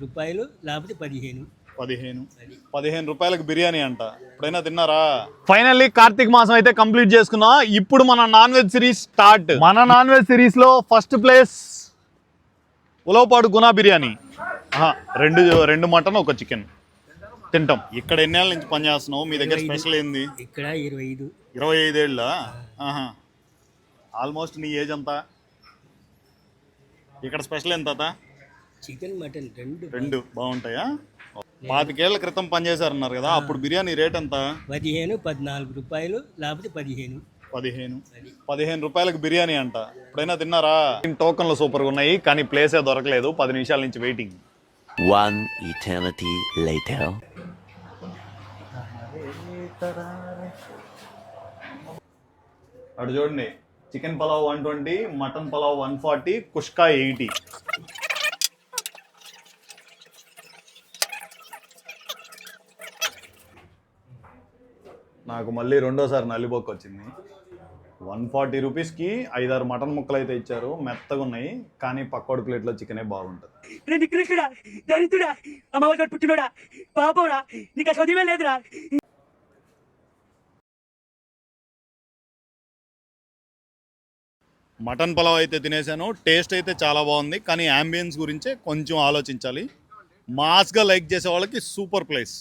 రూపాయలు లేకపోతే 15. 15 రూపాయలకు బిర్యానీ అంట. ఎప్పుడైనా తిన్నారా? ఫైనల్లీ కార్తీక మాసం అయితే కంప్లీట్ చేసుకున్నా. ఇప్పుడు మన నాన్ వెజ్ సిరీస్ స్టార్ట్. మన నాన్ వెజ్ సిరీస్ లో ఫస్ట్ ప్లేస్ ఉలవపాడు గునా బిర్యానీ. రెండు మటన్ ఒక చికెన్ తింటాం. ఇక్కడ ఎన్నేళ్ళ నుంచి పని చేస్తున్నావు? మీ దగ్గర స్పెషల్ ఏంది? ఇక్కడ 25 ఏళ్ళ. ఆల్మోస్ట్ నీ ఏజ్ అంతా. ఇక్కడ స్పెషల్ ఎంత? చికెన్ మటన్ రెండు బాగుంటాయా? 25 ఏళ్ల క్రితం పనిచేశారన్నారు కదా, అప్పుడు బిర్యానీ రేట్ ఎంత? 14 రూపాయలు లేకపోతే 15 రూపాయలకు బిర్యానీ అంట. ఎప్పుడైనా తిన్నారా? టోకన్లు సూపర్గా ఉన్నాయి కానీ ప్లేసే దొరకలేదు. 10 నిమిషాల నుంచి వెయిటింగ్. 1 eternity later. అటు చూడండి, చికెన్ పలావ్ 120, మటన్ పలావ్ 140, కుష్కా 80. నాకు మళ్ళీ రెండోసారి నల్లిబొక్క వచ్చింది. 140 రూపీస్కి 5-6 మటన్ ముక్కలు అయితే ఇచ్చారు, మెత్తగా ఉన్నాయి. కానీ పక్కోడి ప్లేట్లో చికెనే బాగుంటుంది. మటన్ పలావ్ అయితే తినేసాను. టేస్ట్ అయితే చాలా బాగుంది కానీ యాంబియన్స్ గురించే కొంచెం ఆలోచించాలి. మాస్గా లైక్ చేసే వాళ్ళకి సూపర్ ప్లేస్.